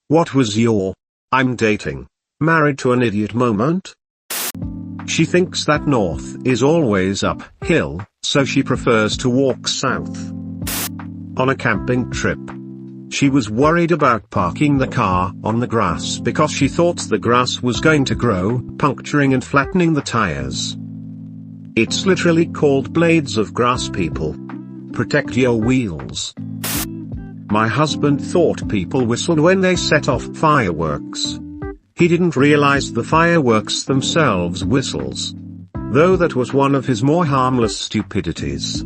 What was your "I'm dating, married to an idiot" moment? She thinks that north is always uphill, so she prefers to walk south. On a camping trip, she was worried about parking the car on the grass because she thought the grass was going to grow, puncturing and flattening the tires. It's literally called blades of grass, people. Protect your wheels. My husband thought people whistled when they set off fireworks. He didn't realize the fireworks themselves whistles. Though that was one of his more harmless stupidities.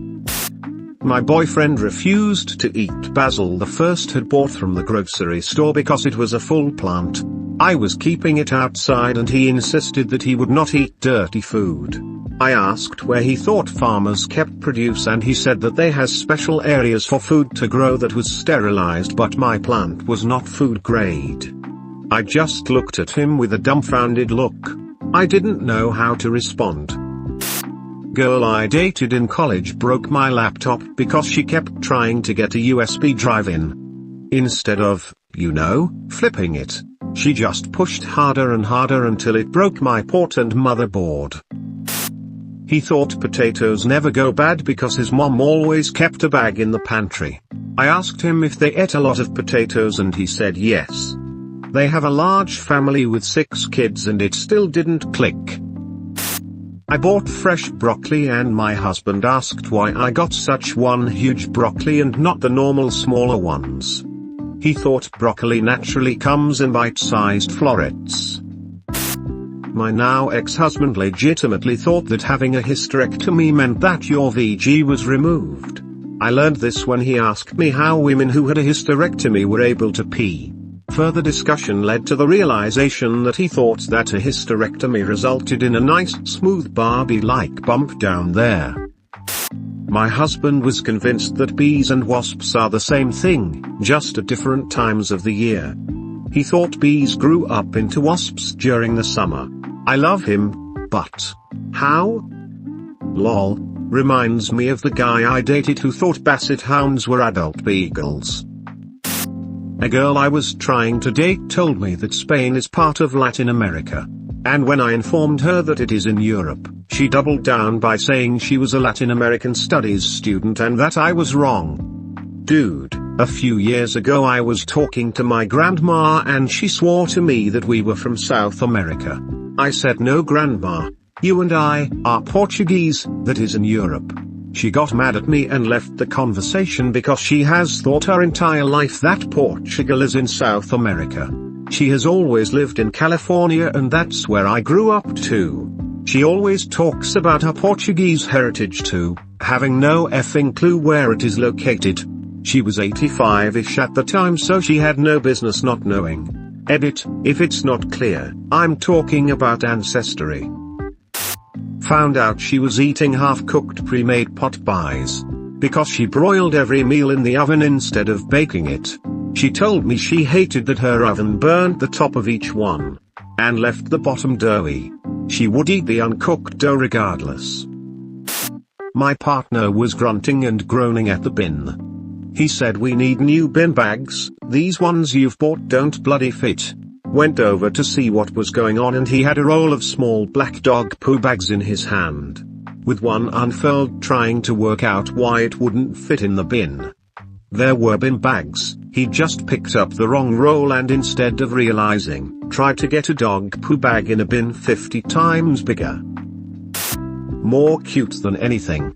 My boyfriend refused to eat basil the first had bought from the grocery store because it was a full plant. I was keeping it outside and he insisted that he would not eat dirty food. I asked where he thought farmers kept produce and he said that they has special areas for food to grow that was sterilized, but my plant was not food grade. I just looked at him with a dumbfounded look. I didn't know how to respond. Girl I dated in college broke my laptop because she kept trying to get a USB drive in. Instead of, flipping it, she just pushed harder and harder until it broke my port and motherboard. He thought potatoes never go bad because his mom always kept a bag in the pantry. I asked him if they ate a lot of potatoes and he said yes. They have a large family with 6 kids and it still didn't click. I bought fresh broccoli and my husband asked why I got such one huge broccoli and not the normal smaller ones. He thought broccoli naturally comes in bite-sized florets. My now ex-husband legitimately thought that having a hysterectomy meant that your VG was removed. I learned this when he asked me how women who had a hysterectomy were able to pee. Further discussion led to the realization that he thought that a hysterectomy resulted in a nice smooth Barbie-like bump down there. My husband was convinced that bees and wasps are the same thing, just at different times of the year. He thought bees grew up into wasps during the summer. I love him, but how? Lol. Reminds me of the guy I dated who thought basset hounds were adult beagles. A girl I was trying to date told me that Spain is part of Latin America. And when I informed her that it is in Europe, she doubled down by saying she was a Latin American studies student and that I was wrong. Dude, a few years ago I was talking to my grandma and she swore to me that we were from South America. I said no grandma, you and I are Portuguese, that is in Europe. She got mad at me and left the conversation because she has thought her entire life that Portugal is in South America. She has always lived in California and that's where I grew up too. She always talks about her Portuguese heritage too, having no effing clue where it is located. She was 85-ish at the time, so she had no business not knowing. Edit, if it's not clear, I'm talking about ancestry. Found out she was eating half-cooked pre-made pot pies. Because she broiled every meal in the oven instead of baking it. She told me she hated that her oven burnt the top of each one. And left the bottom doughy. She would eat the uncooked dough regardless. My partner was grunting and groaning at the bin. He said we need new bin bags, these ones you've bought don't bloody fit. Went over to see what was going on and he had a roll of small black dog poo bags in his hand. With one unfurled, trying to work out why it wouldn't fit in the bin. There were bin bags, he just picked up the wrong roll and instead of realizing, tried to get a dog poo bag in a bin 50 times bigger. More cute than anything.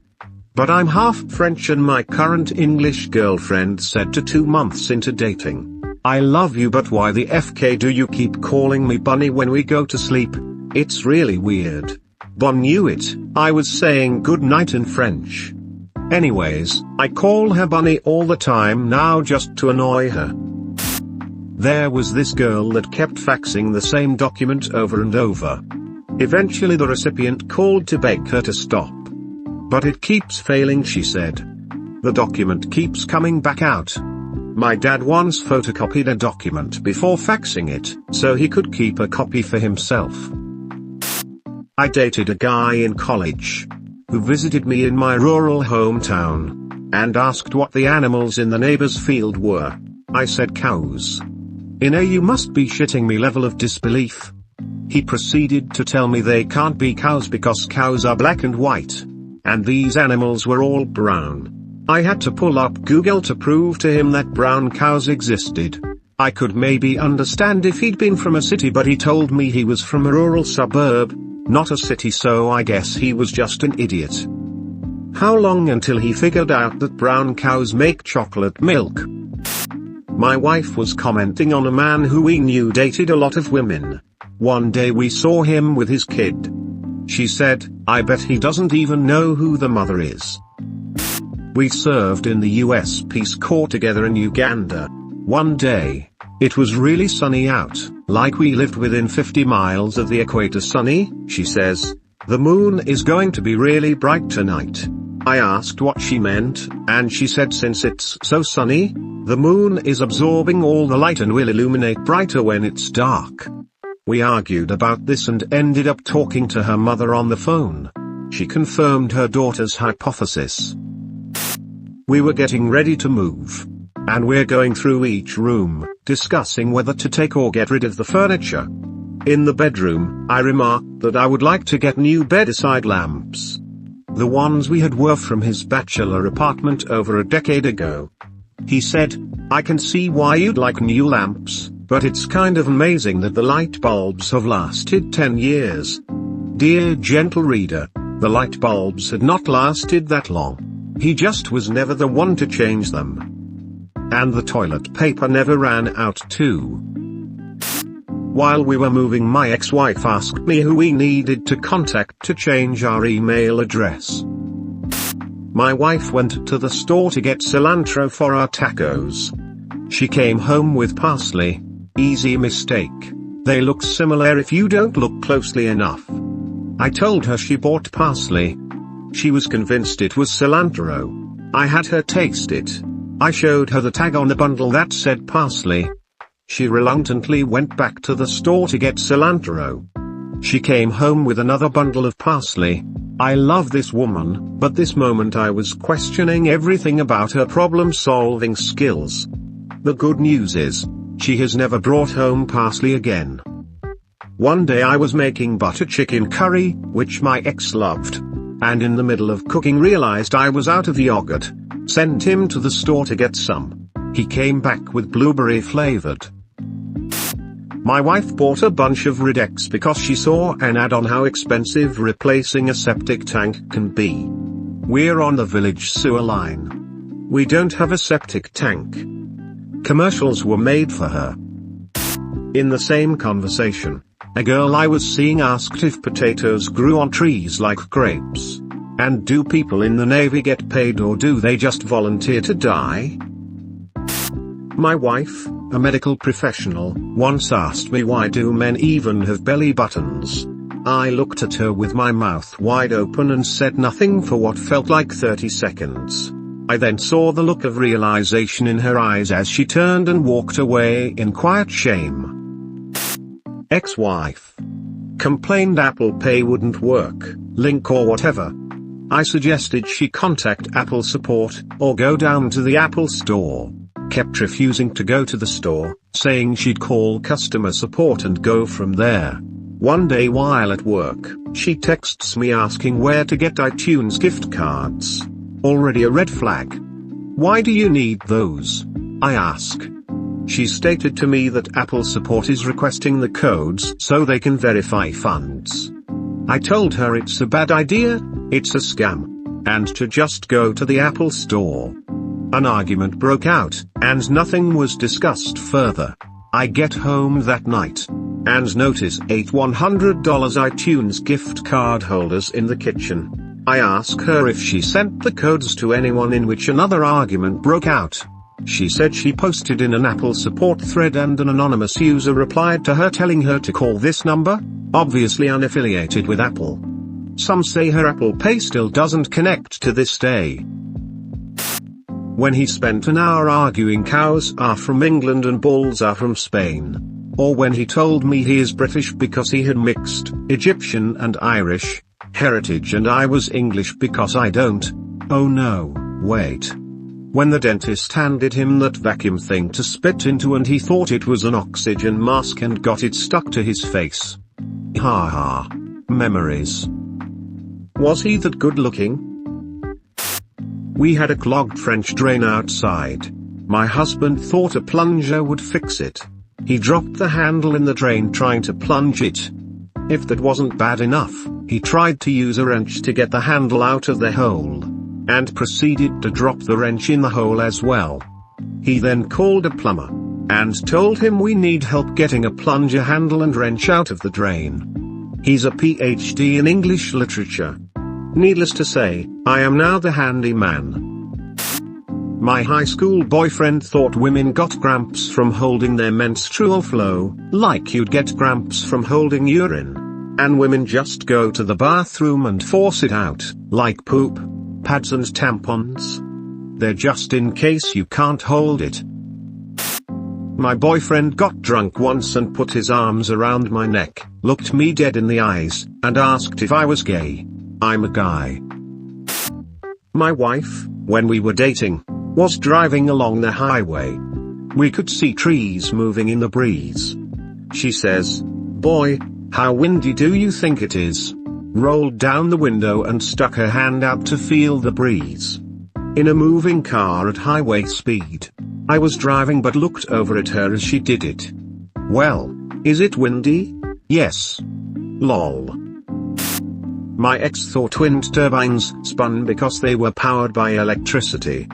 But I'm half French and my current English girlfriend said to 2 months into dating, I love you but why the FK do you keep calling me bunny when we go to sleep? It's really weird. Bon knew it, I was saying good night in French. Anyways, I call her bunny all the time now just to annoy her. There was this girl that kept faxing the same document over and over. Eventually the recipient called to beg her to stop. But it keeps failing, she said. The document keeps coming back out. My dad once photocopied a document before faxing it, so he could keep a copy for himself. I dated a guy in college, who visited me in my rural hometown, and asked what the animals in the neighbor's field were. I said cows. in a "you must be shitting me" level of disbelief. He proceeded to tell me they can't be cows because cows are black and white. And these animals were all brown. I had to pull up Google to prove to him that brown cows existed. I could maybe understand if he'd been from a city, but he told me he was from a rural suburb, not a city, so I guess he was just an idiot. How long until he figured out that brown cows make chocolate milk? My wife was commenting on a man who we knew dated a lot of women. One day we saw him with his kid. She said, "I bet he doesn't even know who the mother is." We served in the US Peace Corps together in Uganda. One day, it was really sunny out, like we lived within 50 miles of the equator. "Sunny," she says. "The moon is going to be really bright tonight." I asked what she meant, and she said since it's so sunny, the moon is absorbing all the light and will illuminate brighter when it's dark. We argued about this and ended up talking to her mother on the phone. She confirmed her daughter's hypothesis. We were getting ready to move. And we're going through each room, discussing whether to take or get rid of the furniture. In the bedroom, I remarked that I would like to get new bedside lamps. The ones we had were from his bachelor apartment over a decade ago. He said, "I can see why you'd like new lamps, but it's kind of amazing that the light bulbs have lasted 10 years. Dear gentle reader, the light bulbs had not lasted that long. He just was never the one to change them. And the toilet paper never ran out too." While we were moving, my ex-wife asked me who we needed to contact to change our email address. My wife went to the store to get cilantro for our tacos. She came home with parsley. Easy mistake. They look similar if you don't look closely enough. I told her she bought parsley. She was convinced it was cilantro. I had her taste it. I showed her the tag on the bundle that said parsley. She reluctantly went back to the store to get cilantro. She came home with another bundle of parsley. I love this woman, but this moment I was questioning everything about her problem-solving skills. The good news is, she has never brought home parsley again. One day I was making butter chicken curry, which my ex loved. And in the middle of cooking realized I was out of yogurt. Sent him to the store to get some. He came back with blueberry flavored. My wife bought a bunch of Reddex because she saw an ad on how expensive replacing a septic tank can be. We're on the village sewer line. We don't have a septic tank. Commercials were made for her. In the same conversation, a girl I was seeing asked if potatoes grew on trees like grapes. And do people in the Navy get paid or do they just volunteer to die? My wife, a medical professional, once asked me why do men even have belly buttons. I looked at her with my mouth wide open and said nothing for what felt like 30 seconds. I then saw the look of realization in her eyes as she turned and walked away in quiet shame. Ex-wife complained Apple Pay wouldn't work, link or whatever. I suggested she contact Apple support, or go down to the Apple store. Kept refusing to go to the store, saying she'd call customer support and go from there. One day while at work, she texts me asking where to get iTunes gift cards. Already a red flag. Why do you need those? I ask. She stated to me that Apple support is requesting the codes so they can verify funds. I told her it's a bad idea, it's a scam, and to just go to the Apple store. An argument broke out, and nothing was discussed further. I get home that night, and notice 8 $100 iTunes gift card holders in the kitchen. I ask her if she sent the codes to anyone, in which another argument broke out. She said she posted in an Apple support thread and an anonymous user replied to her telling her to call this number, obviously unaffiliated with Apple. Some say her Apple Pay still doesn't connect to this day. When he spent an hour arguing cows are from England and bulls are from Spain. Or when he told me he is British because he had mixed Egyptian and Irish heritage and I was English because I don't. Oh no, wait. when the dentist handed him that vacuum thing to spit into and he thought it was an oxygen mask and got it stuck to his face. Ha ha. Memories. Was he that good looking? We had a clogged French drain outside. My husband thought a plunger would fix it. He dropped the handle in the drain trying to plunge it. If that wasn't bad enough, he tried to use a wrench to get the handle out of the hole, and proceeded to drop the wrench in the hole as well. He then called a plumber, and told him we need help getting a plunger handle and wrench out of the drain. He's a PhD in English literature. Needless to say, I am now the handyman. My high school boyfriend thought women got cramps from holding their menstrual flow, like you'd get cramps from holding urine. And women just go to the bathroom and force it out, like poop, pads and tampons. They're just in case you can't hold it. My boyfriend got drunk once and put his arms around my neck, looked me dead in the eyes, and asked if I was gay. I'm a guy. My wife, when we were dating, was driving along the highway. We could see trees moving in the breeze. She says, "Boy, how windy do you think it is?" Rolled down the window and stuck her hand out to feel the breeze. In a moving car at highway speed. I was driving but looked over at her as she did it. Well, is it windy? Yes. Lol. My ex thought wind turbines spun because they were powered by electricity.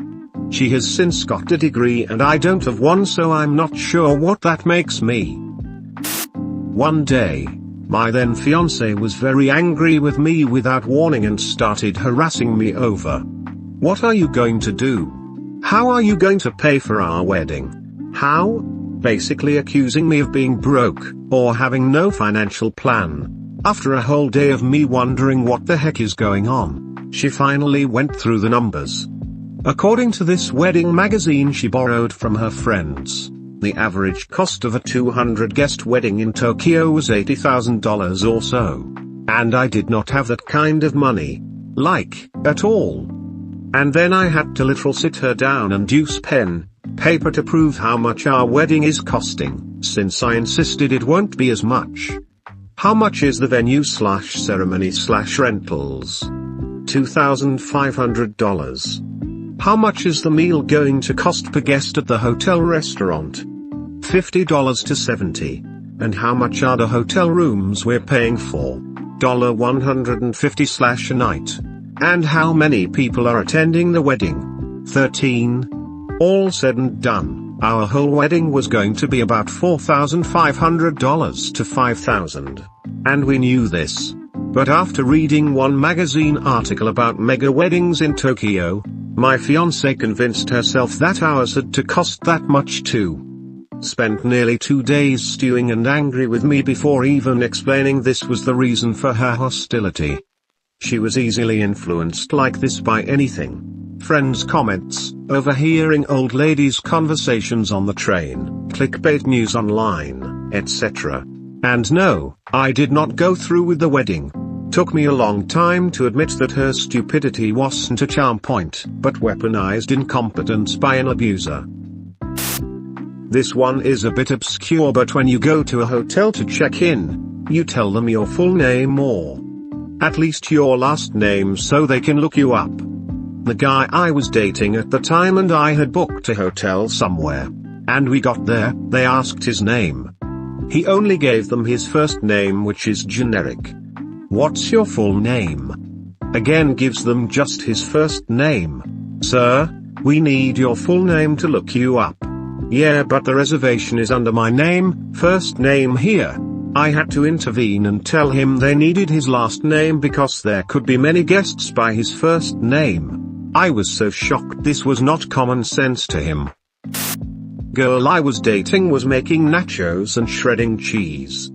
She has since got a degree and I don't have one, so I'm not sure what that makes me. One day, my then fiancé was very angry with me without warning and started harassing me over. What are you going to do? How are you going to pay for our wedding? How? Basically accusing me of being broke, or having no financial plan. After a whole day of me wondering what the heck is going on, she finally went through the numbers. According to this wedding magazine she borrowed from her friends, the average cost of a 200-guest wedding in Tokyo was $80,000 or so. And I did not have that kind of money. Like, at all. And then I had to literally sit her down and use pen, paper to prove how much our wedding is costing, since I insisted it won't be as much. How much is the venue/ceremony/rentals? $2,500. How much is the meal going to cost per guest at the hotel restaurant? $50 to $70. And how much are the hotel rooms we're paying for? $150 a night. And how many people are attending the wedding? 13. All said and done, our whole wedding was going to be about $4,500 to $5,000. And we knew this. But after reading one magazine article about mega weddings in Tokyo, my fiancée convinced herself that ours had to cost that much too. Spent nearly 2 days stewing and angry with me before even explaining this was the reason for her hostility. She was easily influenced like this by anything. Friends' comments, overhearing old ladies' conversations on the train, clickbait news online, etc. And no, I did not go through with the wedding. Took me a long time to admit that her stupidity wasn't a charm point, but weaponized incompetence by an abuser. This one is a bit obscure, but when you go to a hotel to check in, you tell them your full name or at least your last name so they can look you up. The guy I was dating at the time and I had booked a hotel somewhere. And we got there, they asked his name. He only gave them his first name, which is generic. What's your full name? Again gives them just his first name. Sir, we need your full name to look you up. Yeah, but the reservation is under my name, first name here. I had to intervene and tell him they needed his last name because there could be many guests by his first name. I was so shocked this was not common sense to him. Girl I was dating was making nachos and shredding cheese.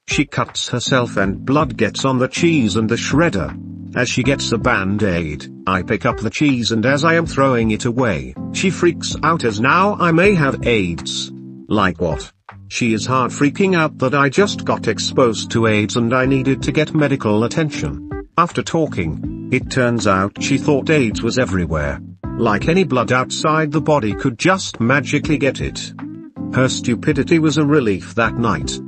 She cuts herself and blood gets on the cheese and the shredder. As she gets a band-aid, I pick up the cheese and as I am throwing it away, she freaks out as now I may have AIDS. Like what? She is hard freaking out that I just got exposed to AIDS and I needed to get medical attention. After talking, it turns out she thought AIDS was everywhere. Like any blood outside the body could just magically get it. Her stupidity was a relief that night.